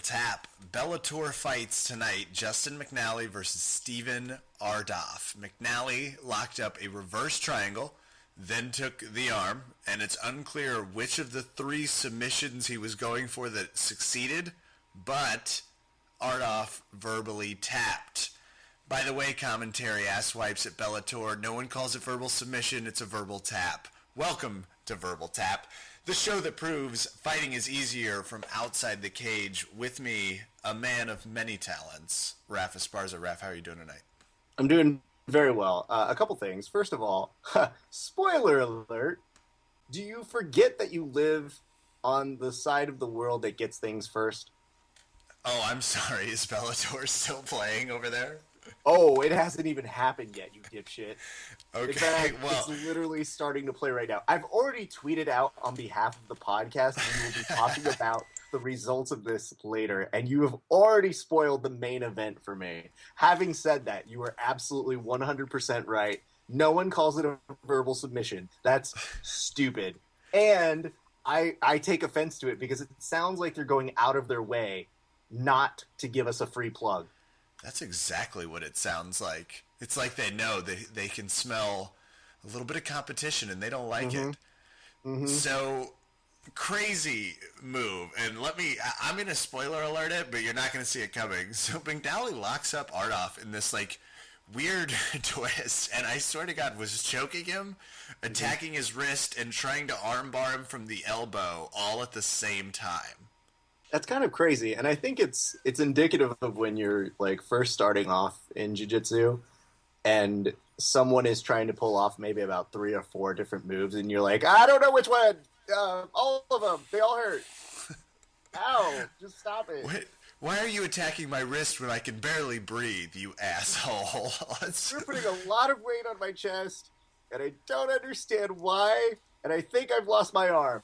Tap. Bellator Fights tonight. Justin McNally versus Stephen Ardoff. McNally locked up a reverse triangle, then took the arm, and it's unclear which of the three submissions he was going for that succeeded, but Ardoff verbally tapped. By the way, commentary asswipes at Bellator, no one calls it verbal submission, it's a verbal tap. Welcome to Verbal Tap, the show that proves fighting is easier from outside the cage. With me, a man of many talents, Raf Esparza. Raf, how are you doing tonight? I'm doing very well. A couple things. First of all, spoiler alert, do you forget that you live on the side of the world that gets things first? Oh, I'm sorry. Is Bellator still playing over there? Oh, it hasn't even happened yet, you dipshit. Okay, In fact, well, it's literally starting to play right now. I've already tweeted out on behalf of the podcast, and we will be talking about the results of this later, and you have already spoiled the main event for me. Having said that, you are absolutely 100% right. No one calls it a verbal submission. That's stupid. And I take offense to it because it sounds like they're going out of their way not to give us a free plug. That's exactly what it sounds like. It's like they know they can smell a little bit of competition and they don't like it. Mm-hmm. So, crazy move. And I'm going to spoiler alert it, but you're not going to see it coming. So, McNally locks up Ardoff in this, weird twist. And I swear to God, was choking him, attacking his wrist, and trying to armbar him from the elbow all at the same time. That's kind of crazy, and I think it's indicative of when you're first starting off in jiu-jitsu, and someone is trying to pull off maybe about 3 or 4 different moves, and you're like, I don't know which one. All of them, they all hurt. Ow! Just stop it. Why are you attacking my wrist when I can barely breathe, you asshole? You're putting a lot of weight on my chest, and I don't understand why. And I think I've lost my arm.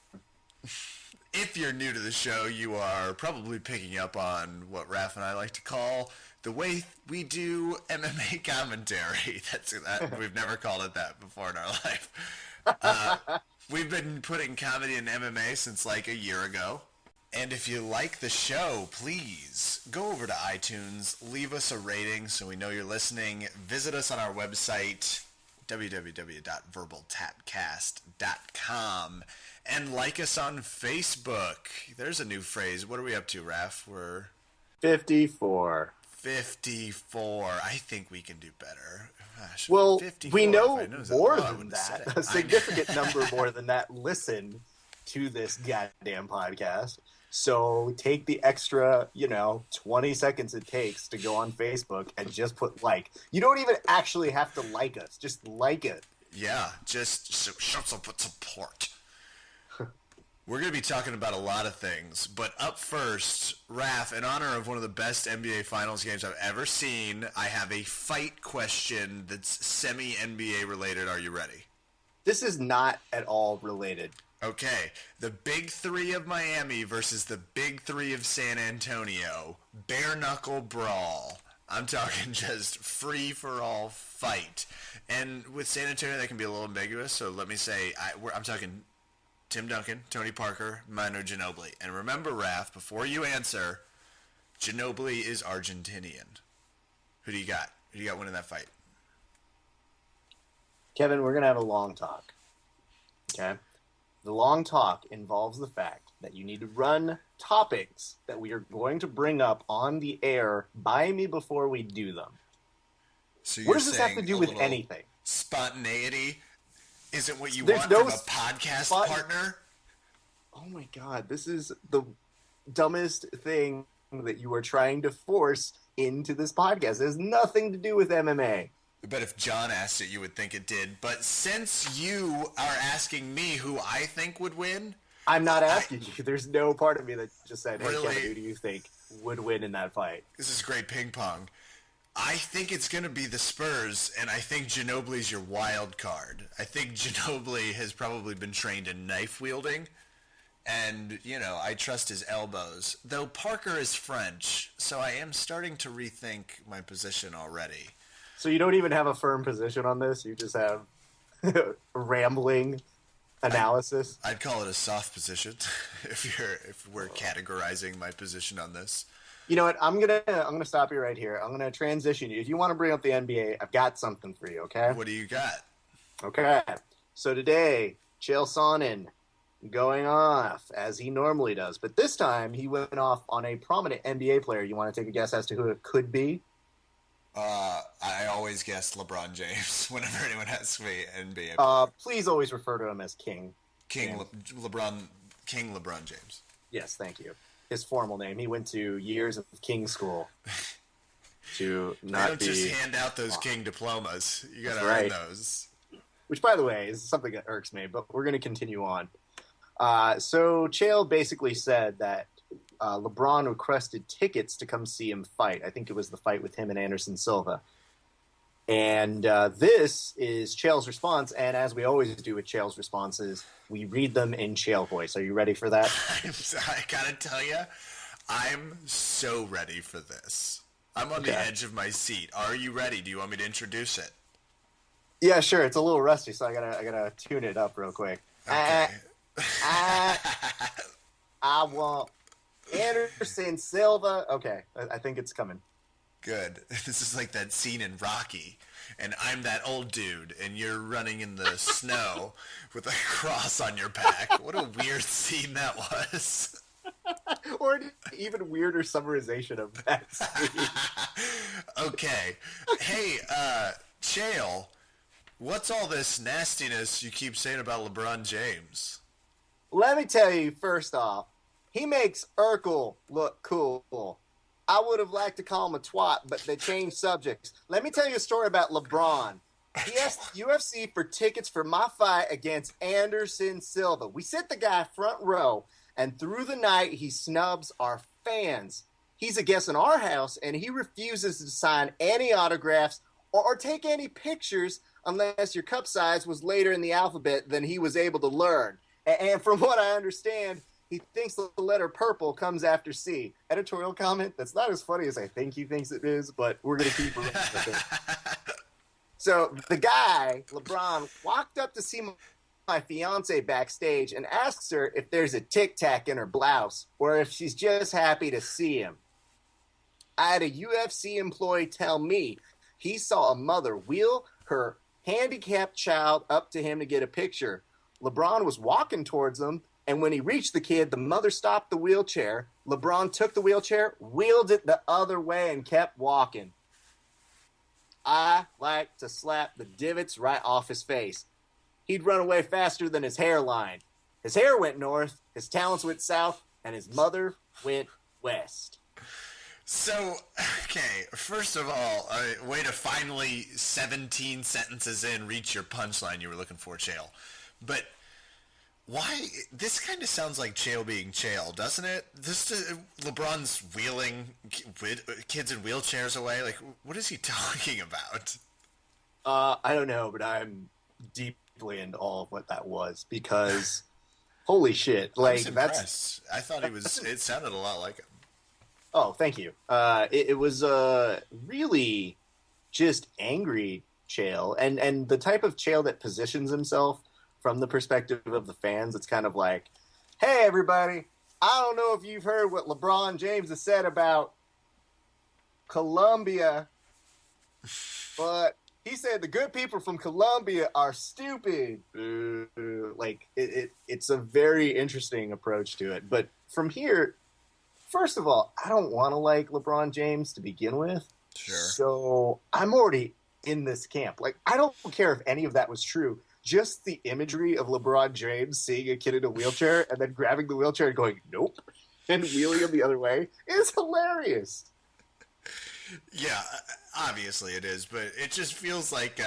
If you're new to the show, you are probably picking up on what Raph and I like to call the way we do MMA commentary. We've never called it that before in our life. We've been putting comedy in MMA since a year ago. And if you like the show, please go over to iTunes, leave us a rating so we know you're listening. Visit us on our website, www.verbaltapcast.com. And like us on Facebook. There's a new phrase. What are we up to, Raph? We're 54. 54. I think we can do better. Gosh, well, 54, we know more that, than that. A significant number more than that listen to this goddamn podcast. So take the extra, 20 seconds it takes to go on Facebook and just put like. You don't even actually have to like us. Just like it. Yeah, just show some support. We're going to be talking about a lot of things, but up first, Raph, in honor of one of the best NBA Finals games I've ever seen, I have a fight question that's semi-NBA related. Are you ready? This is not at all related. Okay. The Big Three of Miami versus the Big Three of San Antonio. Bare-knuckle brawl. I'm talking just free-for-all fight. And with San Antonio, that can be a little ambiguous, so let me say, I'm talking Tim Duncan, Tony Parker, Manu Ginobili. And remember, Raph, before you answer, Ginobili is Argentinian. Who do you got? Who do you got winning that fight? Kevin, we're going to have a long talk. Okay? The long talk involves the fact that you need to run topics that we are going to bring up on the air by me before we do them. So what does this have to do with anything? Spontaneity isn't what you There's want no from a podcast partner? Oh my God, this is the dumbest thing that you are trying to force into this podcast. It has nothing to do with MMA. But if John asked it, you would think it did. But since you are asking me who I think would win... I'm not asking you. There's no part of me that just said, hey, really, Kevin, who do you think would win in that fight? This is great ping pong. I think it's going to be the Spurs, and I think Ginobili's your wild card. I think Ginobili has probably been trained in knife wielding, and, I trust his elbows. Though Parker is French, so I am starting to rethink my position already. So you don't even have a firm position on this? You just have rambling analysis. I'd call it a soft position if we're categorizing my position on this. You know what? I'm gonna stop you right here. I'm gonna transition you. If you want to bring up the NBA, I've got something for you. Okay. What do you got? Okay. So today, Chael Sonnen going off as he normally does, but this time he went off on a prominent NBA player. You want to take a guess as to who it could be? I always guess LeBron James whenever anyone asks me NBA. Please always refer to him as King. LeBron James. Yes, thank you. His formal name. He went to years of King school to not They don't just hand out those King diplomas. You gotta earn those. Which, by the way, is something that irks me, but we're going to continue on. So Chael basically said that LeBron requested tickets to come see him fight. I think it was the fight with him and Anderson Silva. And this is Chael's response, and as we always do with Chael's responses, we read them in Chael voice. Are you ready for that? I gotta tell you, I'm so ready for this. I'm on the edge of my seat. Are you ready? Do you want me to introduce it? Yeah, sure. It's a little rusty, so I gotta tune it up real quick. Okay. I want Anderson Silva. Okay, I think it's coming. Good. This is like that scene in Rocky, and I'm that old dude, and you're running in the snow with a cross on your back. What a weird scene that was. Or an even weirder summarization of that scene. Okay. Hey, Chael, what's all this nastiness you keep saying about LeBron James? Let me tell you, first off, he makes Urkel look cool. I would have liked to call him a twat, but they changed subjects. Let me tell you a story about LeBron. He asked UFC for tickets for my fight against Anderson Silva. We sit the guy front row, and through the night, he snubs our fans. He's a guest in our house, and he refuses to sign any autographs or take any pictures unless your cup size was later in the alphabet than he was able to learn. And from what I understand, he thinks the letter purple comes after C. Editorial comment, that's not as funny as I think he thinks it is, but we're going to keep running with it. So the guy, LeBron, walked up to see my fiance backstage and asks her if there's a Tic Tac in her blouse or if she's just happy to see him. I had a UFC employee tell me he saw a mother wheel her handicapped child up to him to get a picture. LeBron was walking towards them, and when he reached the kid, the mother stopped the wheelchair. LeBron took the wheelchair, wheeled it the other way, and kept walking. I like to slap the divots right off his face. He'd run away faster than his hairline. His hair went north, his talents went south, and his mother went west. So, okay, first of all, way to finally 17 sentences in reach your punchline you were looking for, Chael. But why? This kind of sounds like Chael being Chael, doesn't it? LeBron's wheeling kids in wheelchairs away. Like, what is he talking about? I don't know, but I'm deeply into all of what that was because, holy shit! Like, I was impressed. I thought it sounded a lot like him. Oh, thank you. It was really just angry Chael, and the type of Chael that positions himself from the perspective of the fans. It's kind of like, hey, everybody, I don't know if you've heard what LeBron James has said about Colombia, but he said the good people from Colombia are stupid. Like, it's a very interesting approach to it. But from here, first of all, I don't want to like LeBron James to begin with. Sure. So I'm already in this camp. Like, I don't care if any of that was true. Just the imagery of LeBron James seeing a kid in a wheelchair and then grabbing the wheelchair and going, nope, and wheeling him the other way is hilarious. Yeah, obviously it is, but it just feels like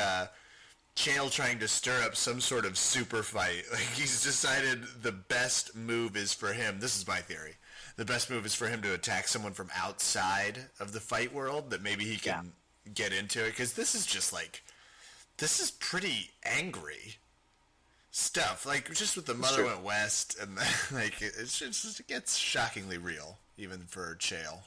Chael trying to stir up some sort of super fight. Like, he's decided the best move is for him. This is my theory. The best move is for him to attack someone from outside of the fight world that maybe he can get into it. Because this is just like, this is pretty angry stuff. Like, just with the mother went west, and like, it gets shockingly real, even for Chael.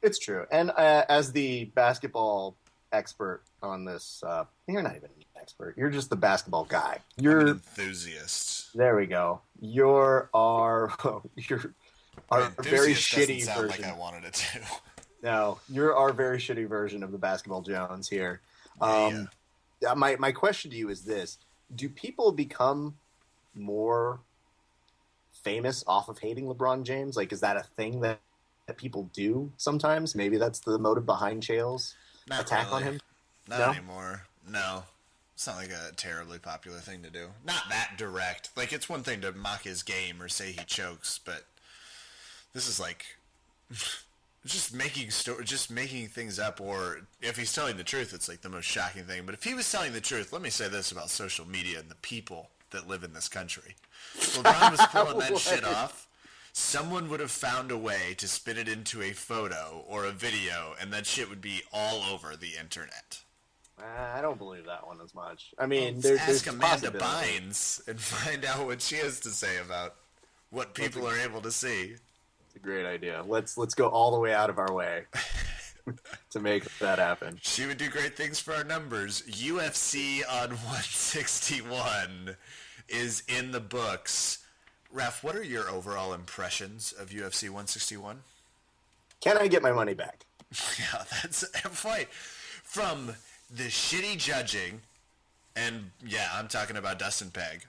It's true. And as the basketball expert on this. You're not even an expert. You're just the basketball guy. I'm an enthusiast. There we go. You're our very Enthusiast doesn't shitty sound version. like I wanted it to. No, you're our very shitty version of the Basketball Jones here. Yeah. My question to you is this: do people become more famous off of hating LeBron James? Like, is that a thing that people do sometimes? Maybe that's the motive behind Chael's attack on him? Not anymore. No. It's not like a terribly popular thing to do. Not that direct. Like, it's one thing to mock his game or say he chokes, but this is like just making things up, or if he's telling the truth, it's like the most shocking thing. But if he was telling the truth, let me say this about social media and the people that live in this country. LeBron was pulling that shit off. Someone would have found a way to spin it into a photo or a video, and that shit would be all over the internet. I don't believe that one as much. I mean, ask Amanda Bynes and find out what she has to say about what people are able to see. It's a great idea. Let's go all the way out of our way to make that happen. She would do great things for our numbers. UFC on 161 is in the books. Raf, what are your overall impressions of UFC 161? Can I get my money back? Yeah, that's a fight. From the shitty judging, and yeah, I'm talking about Dustin Pegg.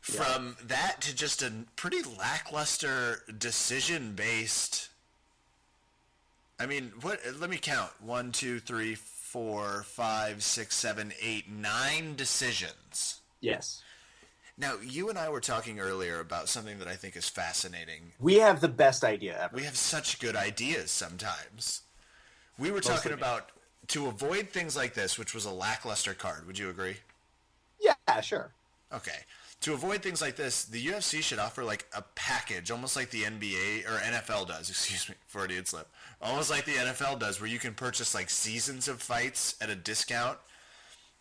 From that to just a pretty lackluster decision-based. I mean, what? Let me count. 1, 2, 3, 4, 5, 6, 7, 8, 9 decisions. Yes. Now, you and I were talking earlier about something that I think is fascinating. We have the best idea ever. We have such good ideas sometimes. We were talking about, to avoid things like this, which was a lackluster card. Would you agree? Yeah, sure. Okay. To avoid things like this, the UFC should offer like a package, almost like the NBA or NFL does, excuse me, Freudian slip. Almost like the NFL does, where you can purchase like seasons of fights at a discount.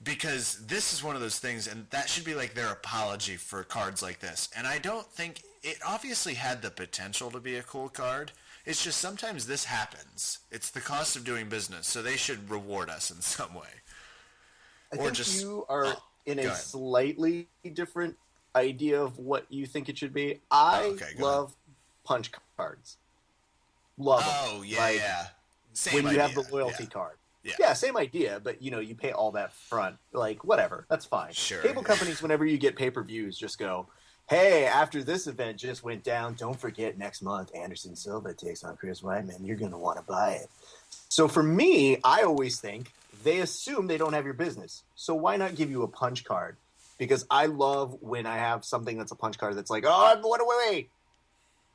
Because this is one of those things, and that should be like their apology for cards like this. And I don't think it obviously had the potential to be a cool card. It's just sometimes this happens. It's the cost of doing business, so they should reward us in some way. I think you are in a slightly different idea of what you think it should be. I love punch cards. Love them. Oh, yeah, yeah. Same when you have the loyalty card. Yeah, same idea, but you pay all that front. Like, whatever, that's fine. Sure. Cable companies, whenever you get pay-per-views, just go, hey, after this event just went down, don't forget next month Anderson Silva takes on Chris Weidman. You're going to want to buy it. So for me, I always think they assume they don't have your business. So why not give you a punch card? Because I love when I have something that's a punch card that's like, oh, wait.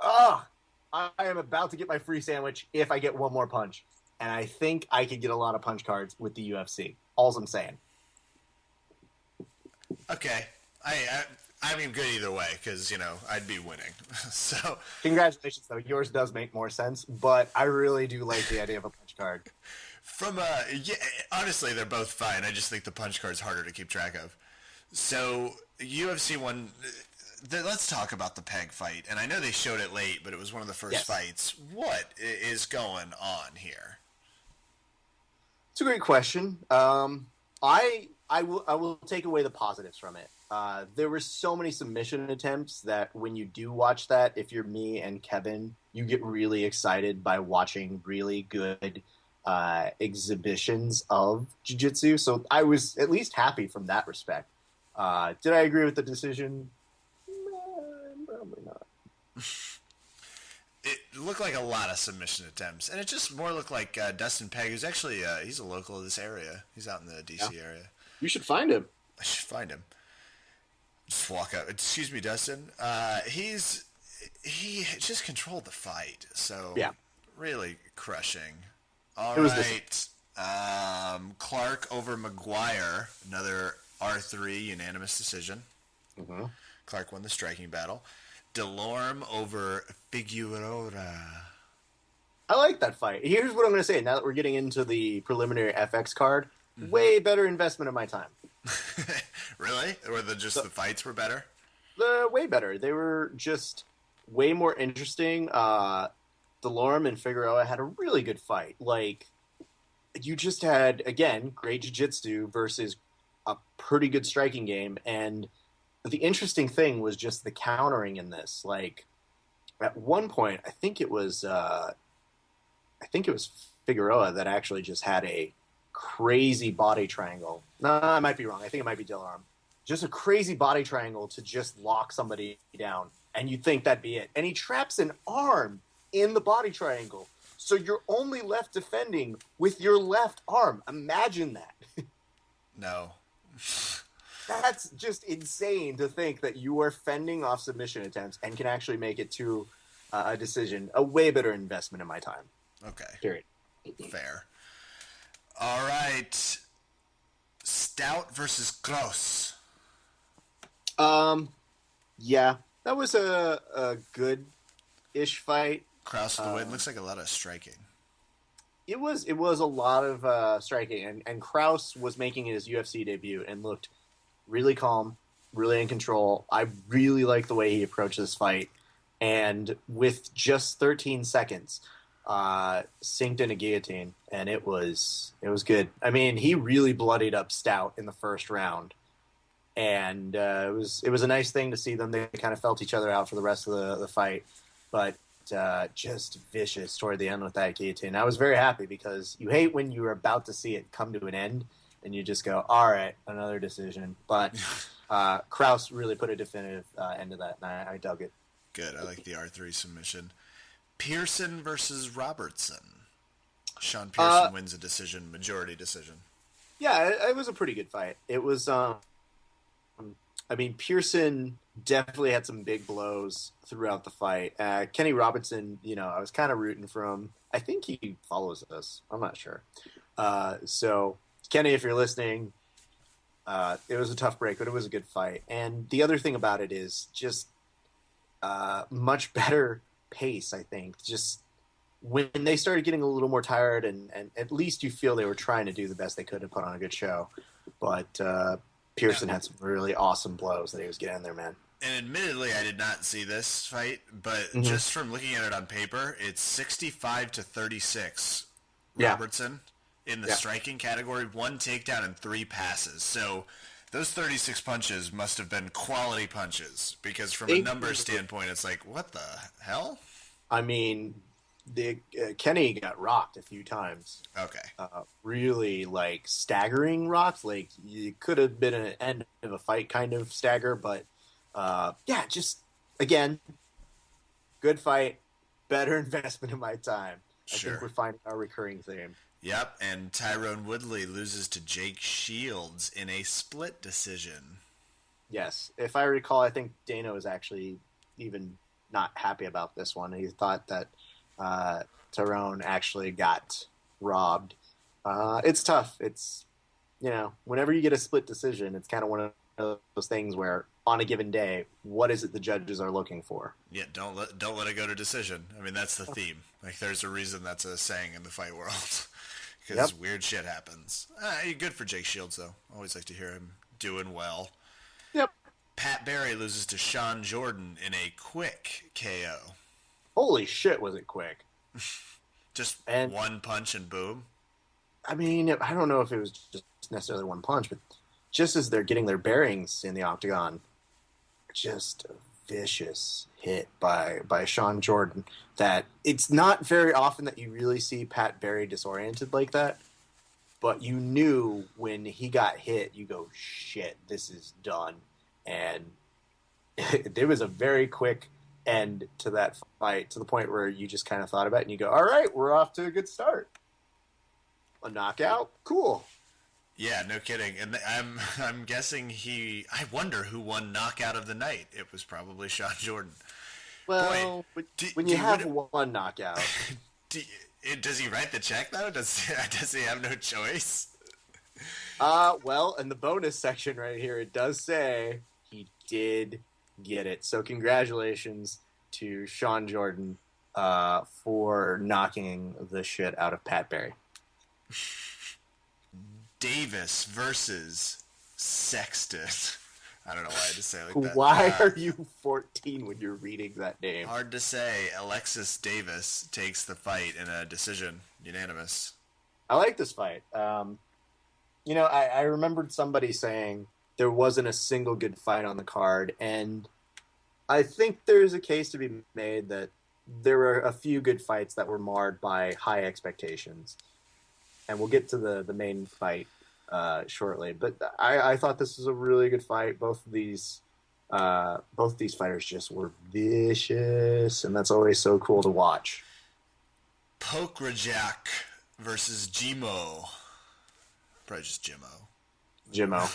Oh, I am about to get my free sandwich if I get one more punch. And I think I could get a lot of punch cards with the UFC. All's I'm saying. Okay. I mean, good either way, because, I'd be winning. So congratulations, though. Yours does make more sense, but I really do like the idea of a punch card. Honestly, they're both fine. I just think the punch card's harder to keep track of. So, UFC one, let's talk about the Peg fight. And I know they showed it late, but it was one of the first fights. What is going on here? It's a great question. I will take away the positives from it. There were so many submission attempts that when you do watch that, if you're me and Kevin, you get really excited by watching really good exhibitions of jiu-jitsu. So I was at least happy from that respect. Did I agree with the decision? Probably not. It looked like a lot of submission attempts, and it just more looked like Dustin Pegg, who's actually he's a local of this area. He's out in the D.C. area. You should find him. I should find him. Just walk up. Excuse me, Dustin. He just controlled the fight, so really crushing. All right. Clark over McGuire, another R3 unanimous decision. Mm-hmm. Clark won the striking battle. Delorme over Figueroa. I like that fight. Here's what I'm going to say. Now that we're getting into the preliminary FX card, way better investment of my time. Really? Or the fights were better? Way better. They were just way more interesting. Delorme and Figueroa had a really good fight. Like, you just had, again, great jiu-jitsu versus a pretty good striking game. And the interesting thing was just the countering in this. Like, at one point, I think it was Figueroa that actually just had a crazy body triangle. No, I might be wrong. I think it might be Dillaram. Just a crazy body triangle to just lock somebody down, and you'd think that'd be it. And he traps an arm in the body triangle, so you're only left defending with your left arm. Imagine that. No. That's just insane to think that you are fending off submission attempts and can actually make it to a decision. A way better investment in my time. Okay. Period. Fair. All right. Stout versus Gross. Yeah, that was a good-ish fight. Kraus for the win. Looks like a lot of striking. It was a lot of striking, and Kraus was making his UFC debut and looked really calm, really in control. I really like the way he approached this fight, and with just 13 seconds, synced in a guillotine, and it was good. I mean, he really bloodied up Stout in the first round, and it was a nice thing to see them. They kind of felt each other out for the rest of the fight, but just vicious toward the end with that guillotine. I was very happy because you hate when you're about to see it come to an end and you just go, all right, another decision. But Kraus really put a definitive end to that, and I dug it. Good. I like the R3 submission. Pearson versus Robertson. Sean Pearson wins a decision, majority decision. Yeah, it was a pretty good fight. It was, Pearson definitely had some big blows throughout the fight. Kenny Robinson, I was kind of rooting for him. I think he follows us. I'm not sure. So, Kenny, if you're listening, it was a tough break, but it was a good fight. And the other thing about it is just much better pace, I think. Just when they started getting a little more tired, and at least you feel they were trying to do the best they could to put on a good show. But Pearson had some really awesome blows that he was getting in there, man. And admittedly, I did not see this fight, but just from looking at it on paper, it's 65-36 Robertson in the striking category, 1 takedown and 3 passes. So those 36 punches must have been quality punches, because from a numbers standpoint, it's like, what the hell? I mean, Kenny got rocked a few times. Okay. Really, staggering rocks. It could have been an end of a fight kind of stagger, but just, again, good fight, better investment of my time. Sure. I think we're finding our recurring theme. Yep, and Tyrone Woodley loses to Jake Shields in a split decision. Yes. If I recall, I think Dana was actually even not happy about this one. He thought that Tyrone actually got robbed. It's tough. It's, whenever you get a split decision, it's kind of one of those things where on a given day, what is it the judges are looking for? Yeah, don't let it go to decision. I mean, that's the theme. There's a reason that's a saying in the fight world. Because weird shit happens. Good for Jake Shields, though. Always like to hear him doing well. Yep. Pat Barry loses to Sean Jordan in a quick KO. Holy shit, was it quick. Just one punch and boom? I mean, I don't know if it was just necessarily one punch, but just as they're getting their bearings in the octagon, just a vicious hit by Sean Jordan that it's not very often that you really see Pat Barry disoriented like that, but you knew when he got hit, you go, shit, this is done. And there was a very quick end to that fight, to the point where you just kind of thought about it and you go, all right, we're off to a good start. A knockout? Cool. Yeah, no kidding. And I'm guessing I wonder who won knockout of the night. It was probably Sean Jordan. Well, when you have one knockout. Does he write the check, though? Does he have no choice? Well, in the bonus section right here, it does say he did get it. So congratulations to Sean Jordan for knocking the shit out of Pat Barry. Davis versus Sexton. I don't know why I had to say it like that. Why are you 14 when you're reading that name? Hard to say. Alexis Davis takes the fight in a decision, unanimous. I like this fight. I remembered somebody saying there wasn't a single good fight on the card, and I think there's a case to be made that there were a few good fights that were marred by high expectations. And we'll get to the main fight shortly. But I thought this was a really good fight. Both these fighters just were vicious, and that's always so cool to watch. Pokrajak versus Jimo. Probably just Jimmo. Jimmo.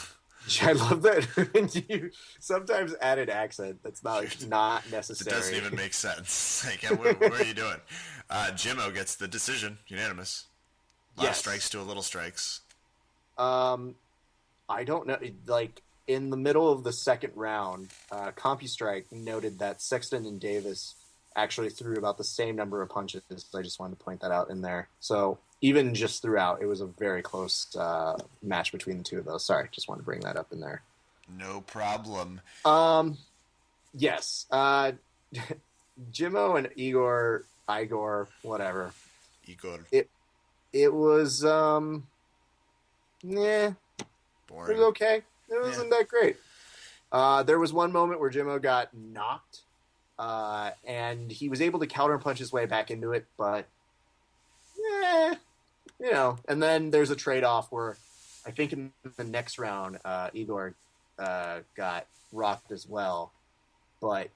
I love that you sometimes add an accent that's not necessary. It doesn't even make sense. Like, what are you doing? Jimmo gets the decision, unanimous. Last strikes to a little strikes. I don't know. Like, in the middle of the second round, CompuStrike noted that Sexton and Davis actually threw about the same number of punches. I just wanted to point that out in there. So even just throughout, it was a very close match between the two of those. Sorry, just wanted to bring that up in there. No problem. Yes. Jimmo and Igor, whatever. Igor. It was, boring. It was okay. It wasn't that great. There was one moment where Jimmo got knocked, and he was able to counterpunch his way back into it, but, and then there's a trade-off where I think in the next round, Igor got rocked as well, but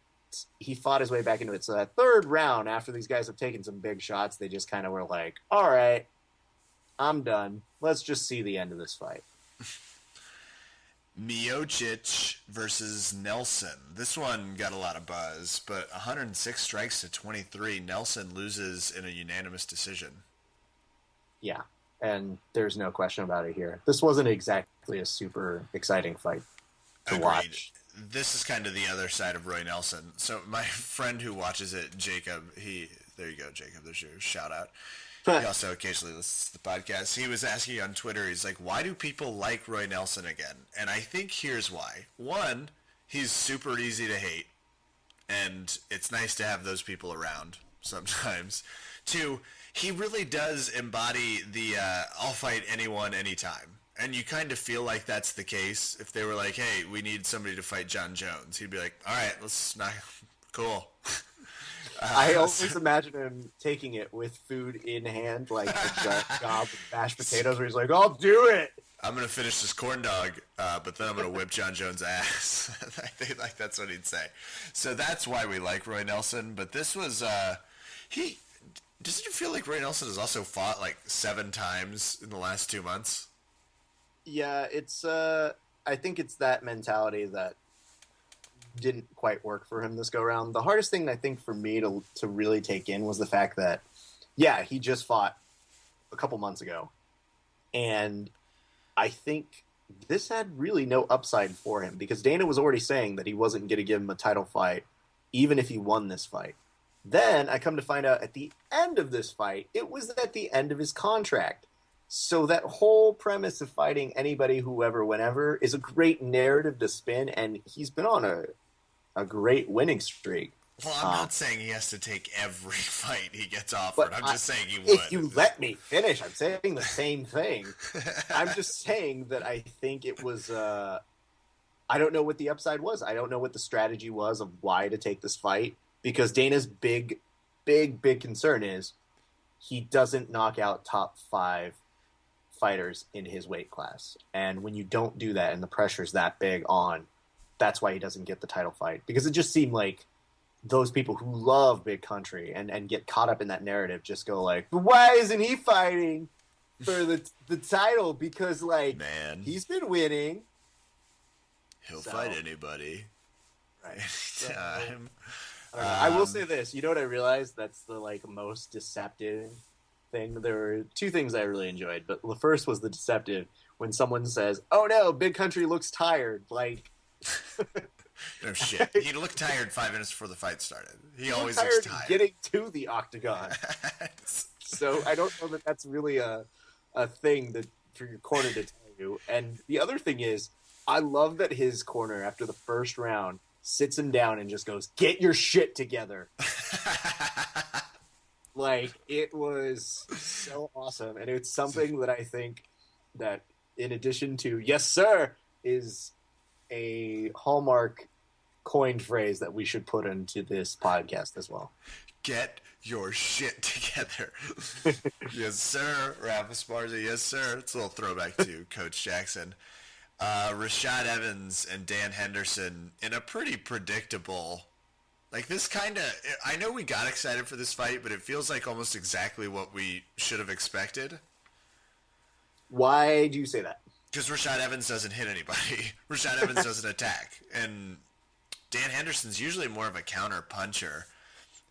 he fought his way back into it. So that third round, after these guys have taken some big shots, they just kind of were like, all right, I'm done. Let's just see the end of this fight. Miocic versus Nelson. This one got a lot of buzz, but 106 strikes to 23. Nelson loses in a unanimous decision. Yeah, and there's no question about it here. This wasn't exactly a super exciting fight to watch. This is kind of the other side of Roy Nelson. So my friend who watches it, Jacob, there you go, Jacob, there's your shout out. He also occasionally listens to the podcast. He was asking on Twitter, he's like, why do people like Roy Nelson again? And I think here's why. One, he's super easy to hate, and it's nice to have those people around sometimes. Two, he really does embody the I'll fight anyone, anytime. And you kind of feel like that's the case. If they were like, hey, we need somebody to fight John Jones, he'd be like, all right, let's not, cool. I always imagine him taking it with food in hand, like a giant gob of mashed potatoes, where he's like, I'll do it. I'm going to finish this corn dog, but then I'm going to whip John Jones' ass. I think like that's what he'd say. So that's why we like Roy Nelson. But this was, doesn't it feel like Roy Nelson has also fought like 7 times in the last 2 months? Yeah, it's, I think it's that mentality that didn't quite work for him this go round. The hardest thing I think for me to really take in was the fact that, yeah, he just fought a couple months ago, and I think this had really no upside for him because Dana was already saying that he wasn't going to give him a title fight even if he won this fight. Then I come to find out at the end of this fight, it was at the end of his contract. So that whole premise of fighting anybody, whoever, whenever is a great narrative to spin, and he's been on a great winning streak. Well, I'm not saying he has to take every fight he gets offered. I'm just saying he would. If you let me finish, I'm saying the same thing. I'm just saying that I think it was I don't know what the upside was. I don't know what the strategy was of why to take this fight, because Dana's big concern is he doesn't knock out top 5 fighters in his weight class. And when you don't do that and the pressure's that big on, that's why he doesn't get the title fight. Because it just seemed like those people who love Big Country and get caught up in that narrative just go like, but why isn't he fighting for the title? Because, like, man, he's been winning. He'll fight anybody. Right. Anytime. I will say this. You know what I realized? That's the, like, most deceptive thing. There were 2 things I really enjoyed, but the first was the deceptive when someone says, oh no, Big Country looks tired. Like, no shit. He looked tired 5 minutes before the fight started. He always looks tired. Getting to the octagon. So I don't know that that's really a thing that for your corner to tell you. And the other thing is, I love that his corner after the first round sits him down and just goes, get your shit together. Like, it was so awesome. And it's something that I think that, in addition to yes, sir, is a hallmark coined phrase that we should put into this podcast as well. Get your shit together. Yes, sir. Rafa Sparza, yes, sir. It's a little throwback to Coach Jackson. Rashad Evans and Dan Henderson in a pretty predictable. Like, this kind of. I know we got excited for this fight, but it feels like almost exactly what we should have expected. Why do you say that? Because Rashad Evans doesn't hit anybody. Rashad Evans doesn't attack. And Dan Henderson's usually more of a counter puncher.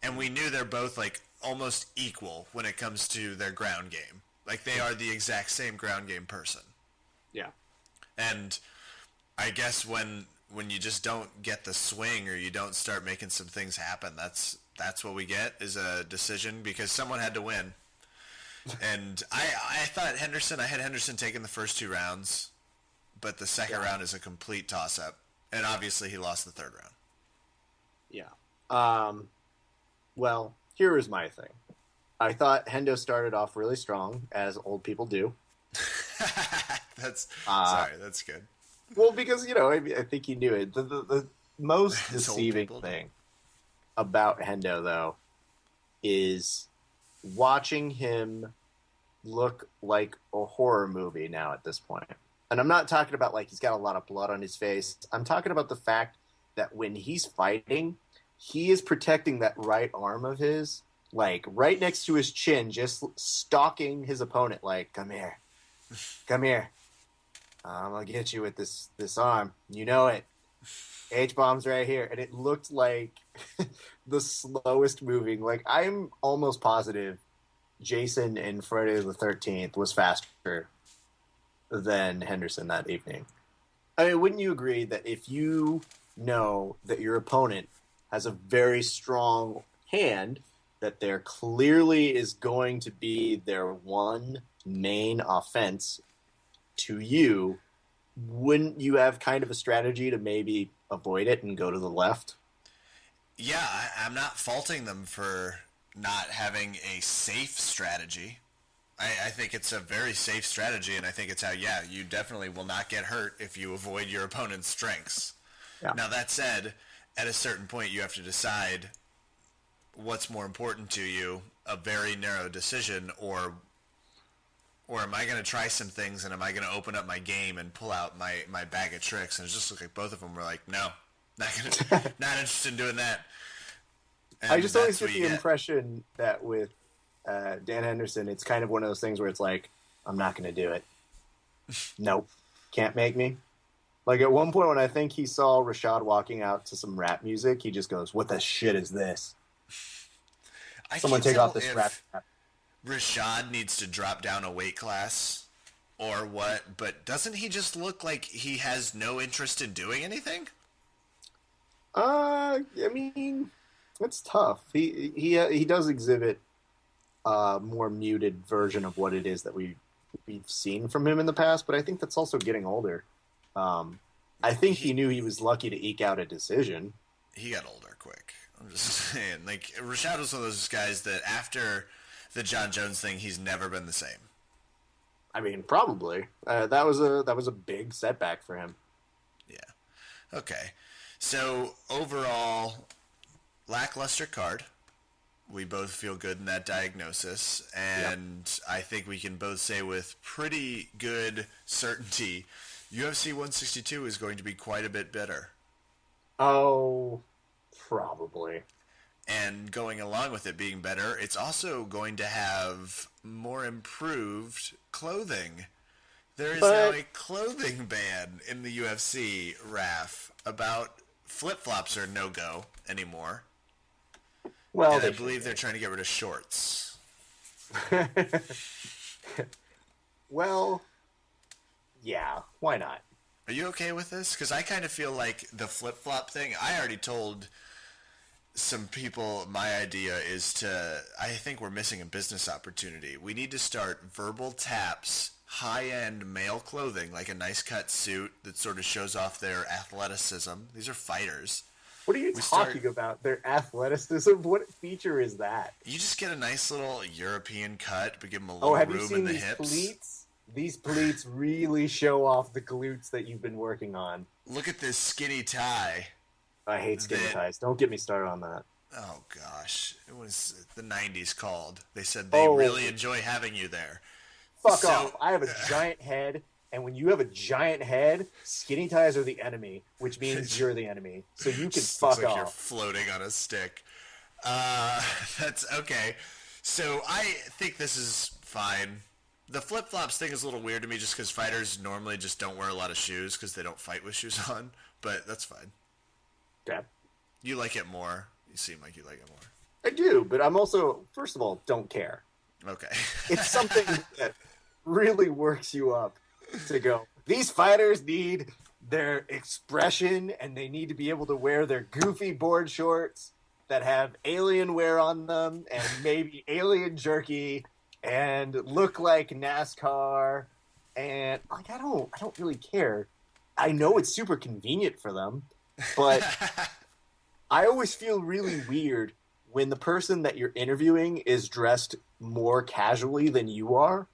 And we knew they're both, like, almost equal when it comes to their ground game. Like, they are the exact same ground game person. Yeah. And I guess when you just don't get the swing or you don't start making some things happen, that's what we get is a decision because someone had to win. And I thought I had Henderson taking the first 2 rounds, but the second round is a complete toss-up. And obviously he lost the third round. Yeah. Well, here is my thing. I thought Hendo started off really strong, as old people do. Sorry, that's good. Well, because, I think he knew it. The most deceiving thing about Hendo, though, is watching him look like a horror movie now at this point. And I'm not talking about, like, he's got a lot of blood on his face. I'm talking about the fact that when he's fighting, he is protecting that right arm of his, like, right next to his chin, just stalking his opponent, like, come here. Come here. I'm going to get you with this arm. You know it. H-bomb's right here. And it looked like the slowest moving. Like, I'm almost positive Jason in Friday the 13th was faster than Henderson that evening. I mean, wouldn't you agree that if you know that your opponent has a very strong hand, that there clearly is going to be their one main offense to you, wouldn't you have kind of a strategy to maybe avoid it and go to the left? Yeah, I'm not faulting them for not having a safe strategy. I think it's a very safe strategy, and I think it's how, you definitely will not get hurt if you avoid your opponent's strengths. Yeah. Now, that said, at a certain point, you have to decide what's more important to you, a very narrow decision, or am I going to try some things, and am I going to open up my game and pull out my bag of tricks? And it just looked like both of them were like, no, not interested in doing that. And I just always get the impression that with Dan Henderson, it's kind of one of those things where it's like, I'm not going to do it. Nope. Can't make me. Like, at one point when I think he saw Rashad walking out to some rap music, he just goes, what the shit is this? Someone take off this rap. Rashad needs to drop down a weight class or what, but doesn't he just look like he has no interest in doing anything? I mean, it's tough. He does exhibit a more muted version of what it is that we've seen from him in the past, but I think that's also getting older. I think he knew he was lucky to eke out a decision. He got older quick. I'm just saying. Like, Rashad was one of those guys that after the John Jones thing, he's never been the same. I mean, probably. That was a big setback for him. Yeah. Okay. So, overall, lackluster card. We both feel good in that diagnosis. And I think we can both say with pretty good certainty, UFC 162 is going to be quite a bit better. Oh, probably. And going along with it being better, it's also going to have more improved clothing. There is now a clothing ban in the UFC, Raf, about flip-flops are no-go anymore. Well, and I believe they're trying to get rid of shorts. Well, yeah, why not? Are you okay with this? Because I kind of feel like the flip-flop thing, I already told some people my idea is I think we're missing a business opportunity. We need to start Verbal Tap's high-end male clothing, like a nice cut suit that sort of shows off their athleticism. These are fighters. What are you talking about? Their athleticism? What feature is that? You just get a nice little European cut, but give them a Oh, little have you room in seen the these hips. pleats? These pleats really show off the glutes that you've been working on. Look at this skinny tie. I hate skinny ties. Don't get me started on that. Oh gosh, it was the '90s called. They said they Oh, really enjoy having you there. fuck off! I have a giant head, and when you have a giant head, skinny ties are the enemy, which means you're the enemy. So you can fuck looks like off. You're floating on a stick. That's okay. So I think this is fine. The flip-flops thing is a little weird to me just because fighters normally just don't wear a lot of shoes because they don't fight with shoes on, but that's fine. Yeah. You like it more. You seem like you like it more. I do, but I'm also, first of all, don't care. Okay. It's something that really works you up to go, these fighters need their expression and they need to be able to wear their goofy board shorts that have alien wear on them and maybe alien jerky and look like NASCAR. And like, I don't really care. I know it's super convenient for them, but I always feel really weird when the person that you're interviewing is dressed more casually than you are.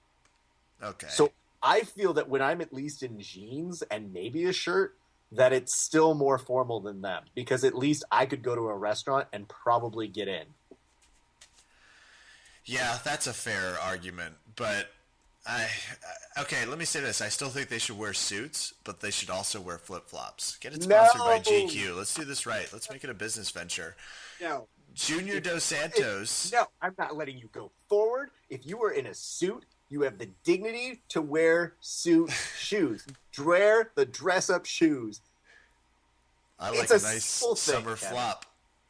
Okay. So I feel that when I'm at least in jeans and maybe a shirt, that it's still more formal than them because at least I could go to a restaurant and probably get in. Yeah, that's a fair argument, but okay, let me say this. I still think they should wear suits, but they should also wear flip-flops. Get it sponsored by GQ. Let's do this right. Let's make it a business venture. No. Junior Dos Santos. No, I'm not letting you go forward. If you are in a suit, you have the dignity to wear suit shoes. Wear the dress-up shoes. I like a nice summer flop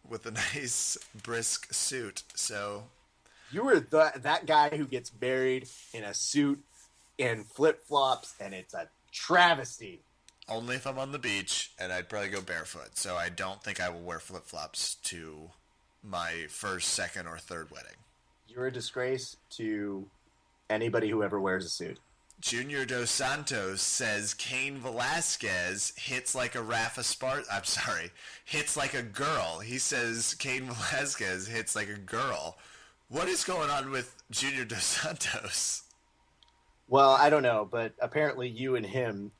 with a nice brisk suit. So you were that guy who gets buried in a suit and flip-flops, and it's a travesty. Only if I'm on the beach, and I'd probably go barefoot. So I don't think I will wear flip-flops to my first, second, or third wedding. You're a disgrace to anybody who ever wears a suit. Junior Dos Santos says Cain Velasquez hits like a hits like a girl. He says Cain Velasquez hits like a girl. What is going on with Junior Dos Santos? Well, I don't know, but apparently you and him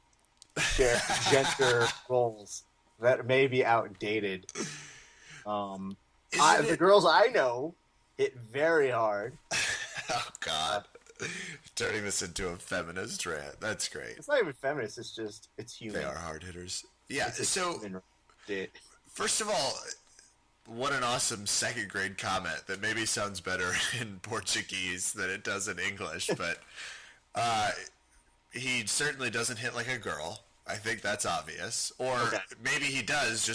share gender roles that may be outdated. The girls I know hit very hard. Oh, God. Turning this into a feminist rant. That's great. It's not even feminist. It's human. They are hard hitters. Yeah, so first of all, what an awesome second grade comment that maybe sounds better in Portuguese than it does in English, but he certainly doesn't hit like a girl. I think that's obvious. Or maybe he does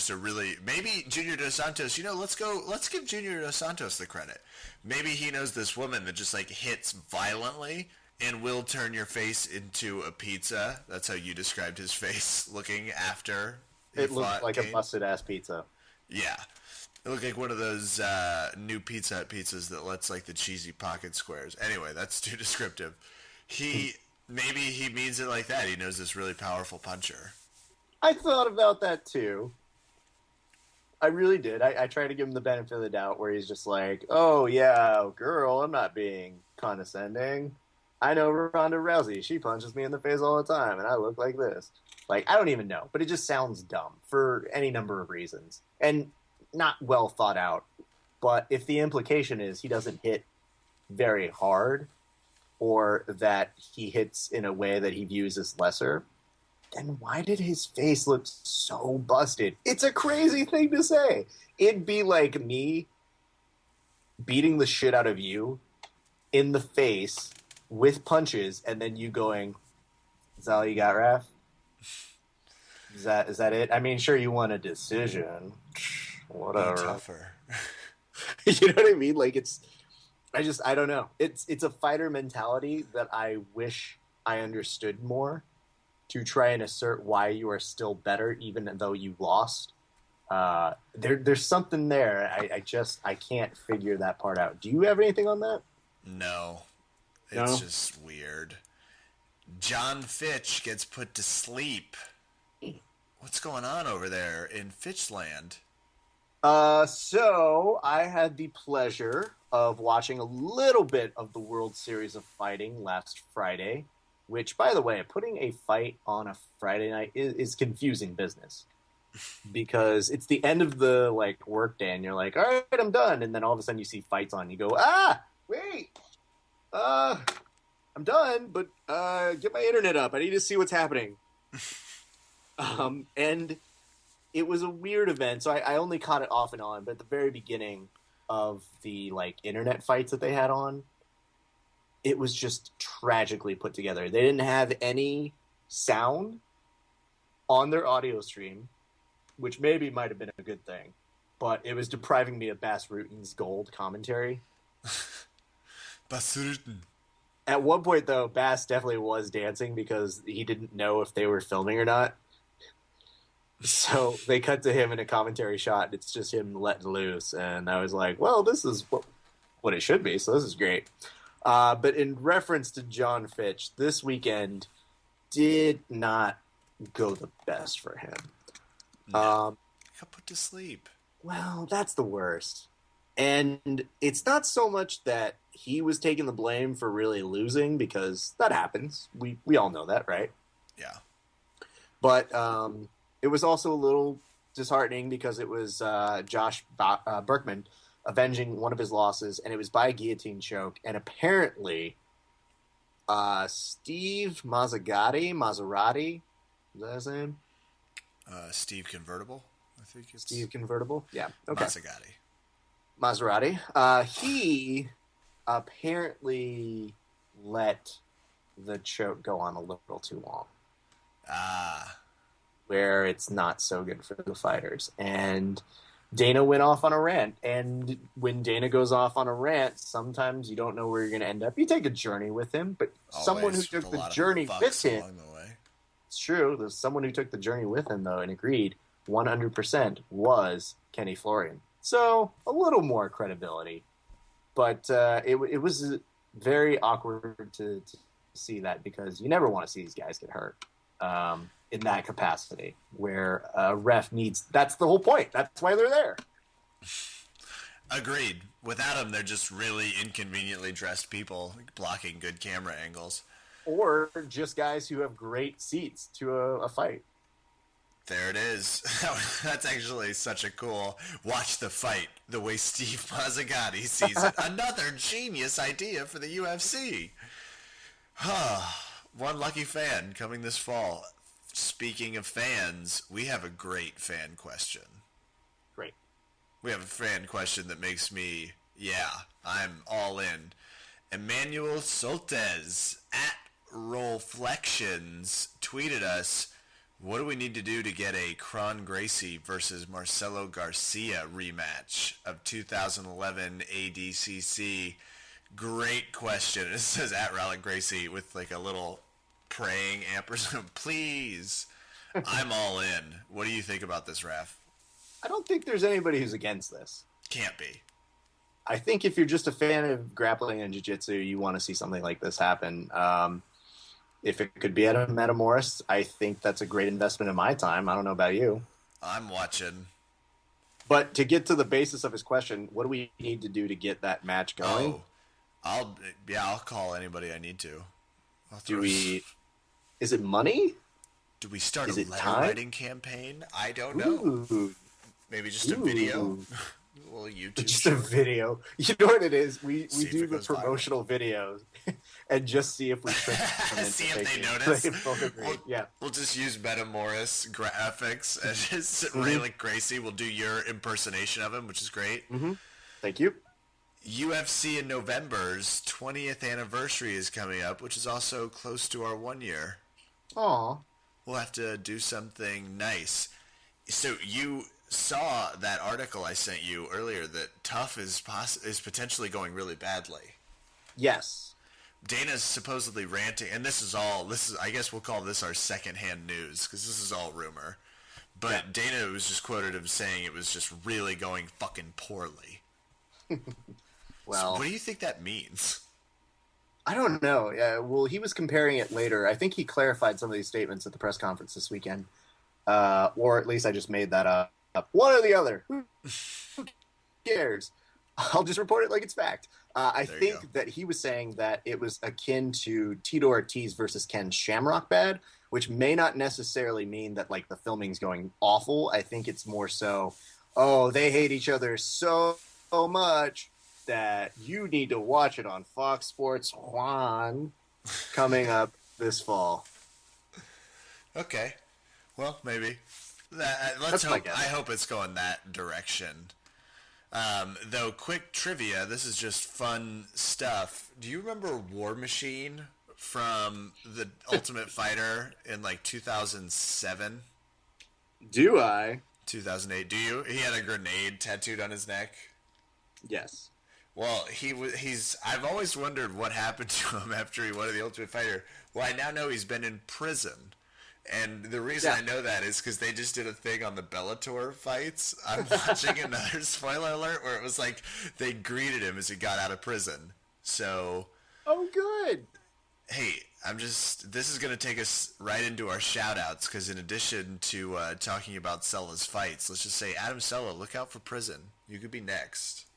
maybe Junior Dos Santos, let's give Junior Dos Santos the credit. Maybe he knows this woman that just like hits violently and will turn your face into a pizza. That's how you described his face looking after. It looked like a busted ass pizza. Yeah. It looked like one of those new Pizza Hut pizzas that lets like the cheesy pocket squares. Anyway, that's too descriptive. Maybe he means it like that. He knows this really powerful puncher. I thought about that too. I really did. I tried to give him the benefit of the doubt where he's just like, oh yeah, girl, I'm not being condescending. I know Ronda Rousey. She punches me in the face all the time and I look like this. Like, I don't even know. But it just sounds dumb for any number of reasons. And not well thought out. But if the implication is he doesn't hit very hard, or that he hits in a way that he views as lesser, then why did his face look so busted? It's a crazy thing to say. It'd be like me beating the shit out of you in the face with punches, and then you going, is that all you got, Raph? Is that it? I mean, sure, you want a decision. Whatever. Tougher. You know what I mean? Like, I don't know. It's a fighter mentality that I wish I understood more, to try and assert why you are still better even though you lost. There's something there. I can't figure that part out. Do you have anything on that? No. It's just weird. John Fitch gets put to sleep. What's going on over there in Fitchland? So I had the pleasure of watching a little bit of the World Series of Fighting last Friday, which, by the way, putting a fight on a Friday night is confusing business because it's the end of the work day and you're like, all right, I'm done. And then all of a sudden you see fights on. You go, wait, I'm done, but get my internet up. I need to see what's happening. And it was a weird event, so I only caught it off and on. But at the very beginning of the internet fights that they had on, it was just tragically put together. They didn't have any sound on their audio stream, which maybe might have been a good thing, but it was depriving me of Bas Rutten's gold commentary. Bas Rutten. At one point, though, Bass definitely was dancing because he didn't know if they were filming or not. So they cut to him in a commentary shot, and it's just him letting loose. And I was like, well, this is what it should be, so this is great. But in reference to John Fitch, this weekend did not go the best for him. No. Got put to sleep. Well, that's the worst. And it's not so much that he was taking the blame for really losing, because that happens. We all know that, right? Yeah. But it was also a little disheartening because it was Josh Berkman avenging one of his losses, and it was by guillotine choke. And apparently, Steve Maserati, is that his name? Steve Convertible, I think it's... Steve Convertible? Yeah. Okay. Maserati. He apparently let the choke go on a little too long. Where it's not so good for the fighters. And Dana went off on a rant. And when Dana goes off on a rant, sometimes you don't know where you're going to end up. You take a journey with him, but someone who took the journey with him... It's true. There's someone who took the journey with him, though, and agreed 100% was Kenny Florian. So, a little more credibility. But it was very awkward to see that, because you never want to see these guys get hurt in that capacity, where a ref needs... That's the whole point. That's why they're there. Agreed. Without them, they're just really inconveniently dressed people blocking good camera angles. Or just guys who have great seats to a fight. There it is. That's actually such a cool watch the fight the way Steve Mazzagatti sees it. Another genius idea for the UFC. One lucky fan coming this fall. Speaking of fans, we have a great fan question. Great. We have a fan question that makes me, I'm all in. Emmanuel Soltes at Rollflections tweeted us, what do we need to do to get a Kron Gracie versus Marcelo Garcia rematch of 2011 ADCC? Great question. It says at Rallick Gracie with a little praying ampersand. Please. I'm all in. What do you think about this, Raph? I don't think there's anybody who's against this. Can't be. I think if you're just a fan of grappling and jiu-jitsu, you want to see something like this happen. If it could be at a Metamoris, I think that's a great investment in my time. I don't know about you. I'm watching. But to get to the basis of his question, what do we need to do to get that match going? I'll call anybody I need to. Is it money? Do we start a letter writing campaign? I don't know. Ooh. Maybe just a video. Well, YouTube. Just a video. You know what it is? We do the promotional videos and just see if we see if they notice. We'll just use Metamoris graphics and just Raylick Gracie will do your impersonation of him, which is great. Mm-hmm. Thank you. UFC in November's 20th anniversary is coming up, which is also close to our 1 year. Aw. We'll have to do something nice. So you saw that article I sent you earlier that Tough is potentially going really badly. Yes. Dana's supposedly ranting, and this is I guess we'll call this our secondhand news, because this is all rumor. But Dana was just quoted him saying it was just really going fucking poorly. Well, so what do you think that means? I don't know. Well, he was comparing it later. I think he clarified some of these statements at the press conference this weekend. Or at least I just made that up. One or the other. Who cares? I'll just report it like it's fact. I There you go. think that he was saying that it was akin to Tito Ortiz versus Ken Shamrock bad, which may not necessarily mean that like the filming's going awful. I think it's more so, oh, they hate each other so much that you need to watch it on Fox Sports Juan coming up this fall. Okay. Well, maybe. That's my guess. I hope it's going that direction. Though, quick trivia. This is just fun stuff. Do you remember War Machine from The Ultimate Fighter in like 2007? Do I? 2008. Do you? He had a grenade tattooed on his neck. Yes. Well, he's. I've always wondered what happened to him after he won the Ultimate Fighter. Well, I now know he's been in prison. And the reason I know that is because they just did a thing on the Bellator Fights. I'm watching another spoiler alert where it was like they greeted him as he got out of prison. So, oh, good. Hey, this is going to take us right into our shout-outs because in addition to talking about Sella's fights, let's just say, Adam Sella, look out for prison. You could be next.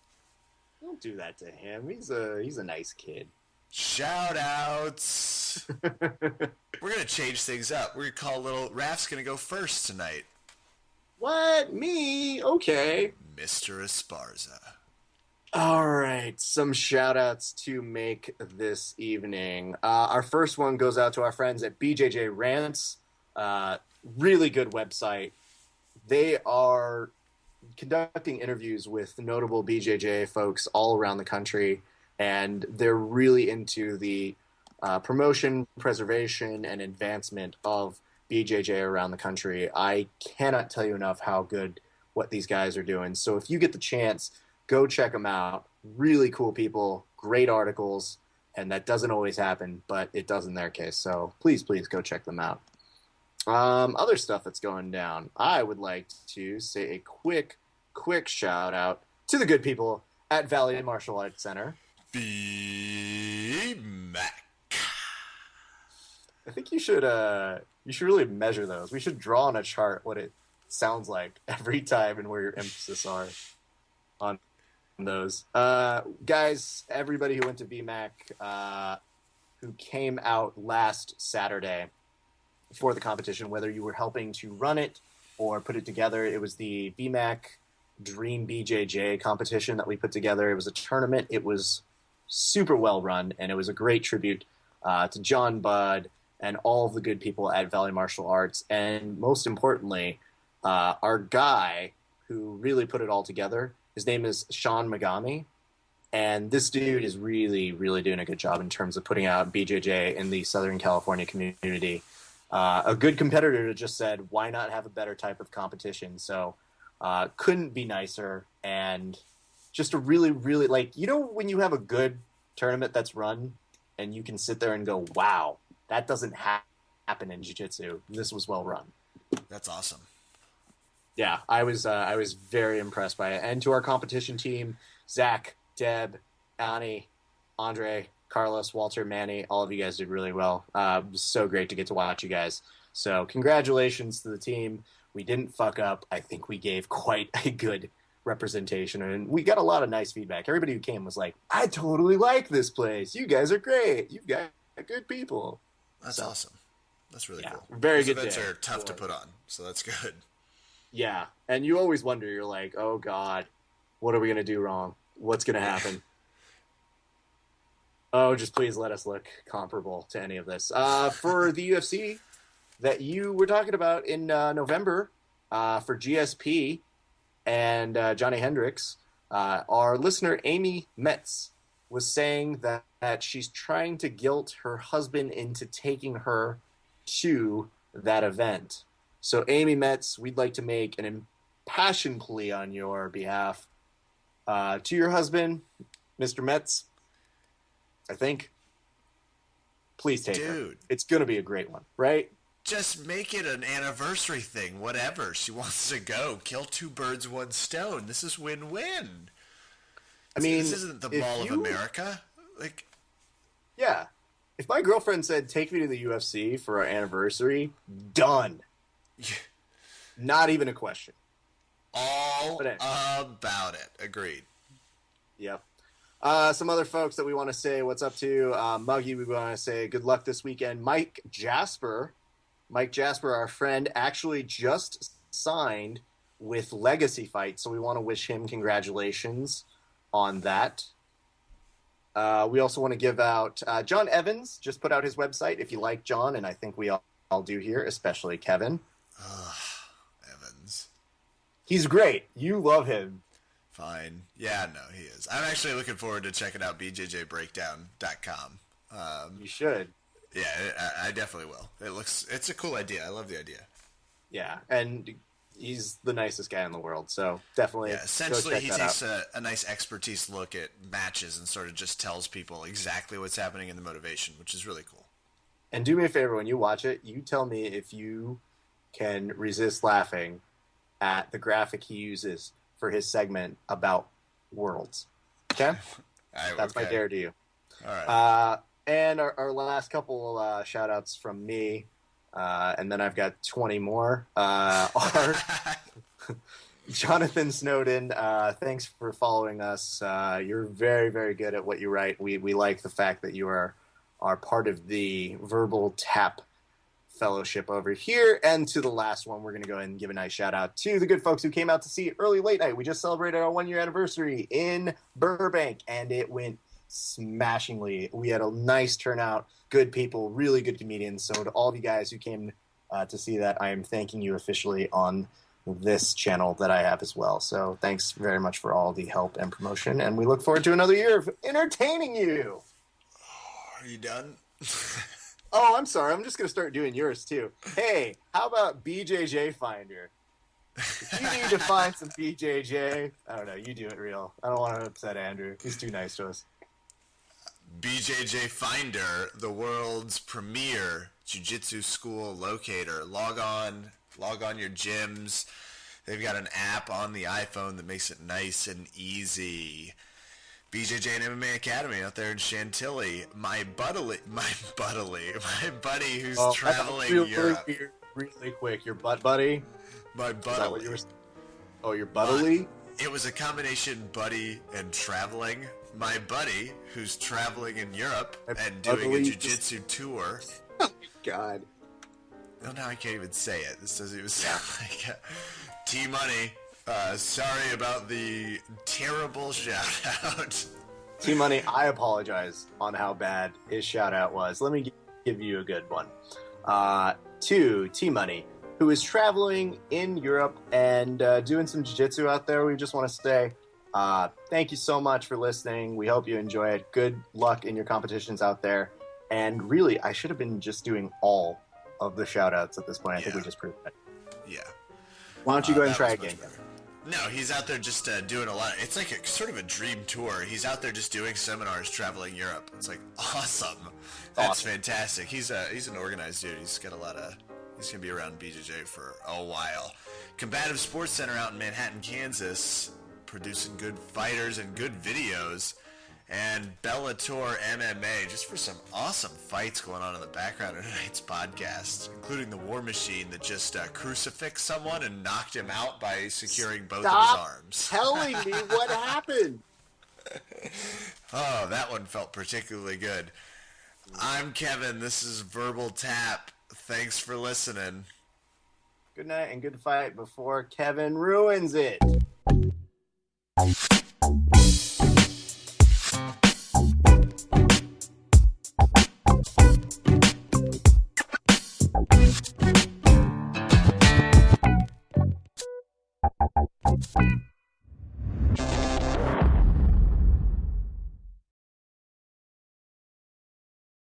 Don't do that to him. He's a nice kid. Shout-outs. We're going to change things up. We're going to call Raph's going to go first tonight. What? Me? Okay. Mr. Esparza. All right, some shout-outs to make this evening. Our first one goes out to our friends at BJJ Rants. Really good website. They are conducting interviews with notable BJJ folks all around the country, and they're really into the promotion, preservation, and advancement of BJJ around the country. I cannot tell you enough how good what these guys are doing. So if you get the chance, go check them out. Really cool people, great articles, and that doesn't always happen, but it does in their case. So please go check them out. Other stuff that's going down. I would like to say a quick shout out to the good people at Valley Martial Arts Center. B-Mac. I think you should really measure those. We should draw on a chart what it sounds like every time and where your emphasis are on those. Guys, everybody who went to VMAC, who came out last Saturday for the competition, whether you were helping to run it or put it together, it was the VMAC Dream BJJ competition that we put together. It was a tournament. It was super well run, and it was a great tribute to John Budd and all of the good people at Valley Martial Arts. And most importantly, our guy who really put it all together, his name is Sean Megami. And this dude is really, really doing a good job in terms of putting out BJJ in the Southern California community. A good competitor just said, why not have a better type of competition? So couldn't be nicer. And just a really, really, like, you know, when you have a good tournament that's run and you can sit there and go, wow, that doesn't happen in jiu-jitsu. This was well run. That's awesome. Yeah, I was very impressed by it. And to our competition team, Zach, Deb, Annie, Andre, Carlos, Walter, Manny, all of you guys did really well. It was so great to get to watch you guys. So congratulations to the team. We didn't fuck up. I think we gave quite a good representation, and we got a lot of nice feedback. Everybody who came was like, I totally like this place. You guys are great. You've got good people. That's awesome. That's really cool. Very Those good events day. are tough to put on, so that's good. Yeah, and you always wonder, you're like, oh God, what are we going to do wrong? What's going to happen? Oh, just please let us look comparable to any of this. For the UFC that you were talking about in November for GSP and Johnny Hendricks, our listener Amy Metz was saying that she's trying to guilt her husband into taking her to that event. So Amy Metz, we'd like to make an impassioned plea on your behalf to your husband, Mr. Metz. I think. Please take her. It's going to be a great one, right? Just make it an anniversary thing, whatever. She wants to go. Kill two birds, one stone. This is win-win. I mean, this isn't the Mall of America. Like, yeah. If my girlfriend said, take me to the UFC for our anniversary, done. Yeah. Not even a question. All But anyway. about it. Agreed. Yep. Some other folks that we want to say what's up to. Muggy, we want to say good luck this weekend. Mike Jasper, our friend, actually just signed with Legacy Fights, so we want to wish him congratulations on that. We also want to give out John Evans just put out his website. If you like John, and I think we all do here, especially Kevin. Evans. He's great. You love him. Fine. Yeah, no, he is. I'm actually looking forward to checking out bjjbreakdown.com. You should. Yeah, I definitely will. It's a cool idea. I love the idea. Yeah, and he's the nicest guy in the world, so definitely. Yeah, essentially, he takes a nice expertise look at matches and sort of just tells people exactly what's happening in the motivation, which is really cool. And do me a favor, when you watch it, you tell me if you can resist laughing at the graphic he uses for his segment about worlds. Okay? That's my dare to you. All right. And our last couple shout-outs from me, and then I've got 20 more, are Jonathan Snowden. Thanks for following us. You're very, very good at what you write. We like the fact that you are part of the Verbal Tap Fellowship over here. And to the last one, we're going to go ahead and give a nice shout-out to the good folks who came out to see Early Late Night. We just celebrated our 1-year anniversary in Burbank, and it went smashingly. We had a nice turnout, good people, really good comedians. So to all of you guys who came to see that, I am thanking you officially on this channel that I have as well. So thanks very much for all the help and promotion, and we look forward to another year of entertaining you. Are you done? Oh, I'm sorry. I'm just going to start doing yours too. Hey, how about BJJ Finder? If you need to find some BJJ, I don't know, you do it real. I don't want to upset Andrew. He's too nice to us. BJJ Finder, the world's premier jiu-jitsu school locator. Log on your gyms. They've got an app on the iPhone that makes it nice and easy. BJJ and MMA Academy out there in Chantilly. My buddy who's traveling Europe. Really quick, your butt buddy? My buddy. Is that what you were saying? Oh, your buttily? It was a combination buddy and traveling. My buddy, who's traveling in Europe and doing a jiu-jitsu tour. Oh, my God. Oh, now I can't even say it. This doesn't even sound like T-Money. Sorry about the terrible shout-out. T-Money, I apologize on how bad his shout-out was. Let me give you a good one. To T-Money, who is traveling in Europe and doing some jiu-jitsu out there, we just want to say thank you so much for listening. We hope you enjoy it. Good luck in your competitions out there. And really, I should have been just doing all of the shout-outs at this point. I think we just proved that. Yeah. Why don't you go ahead and try again? No, he's out there just doing a lot. It's like a sort of a dream tour. He's out there just doing seminars traveling Europe. It's like awesome. That's fantastic. He's an organized dude. He's got he's going to be around BJJ for a while. Combative Sports Center out in Manhattan, Kansas, producing good fighters and good videos. And Bellator MMA, just for some awesome fights going on in the background of tonight's podcast, including the War Machine that just crucifixed someone and knocked him out by securing both of his arms. Stop telling me what happened. Oh, that one felt particularly good. I'm Kevin. This is Verbal Tap. Thanks for listening. Good night and good fight before Kevin ruins it.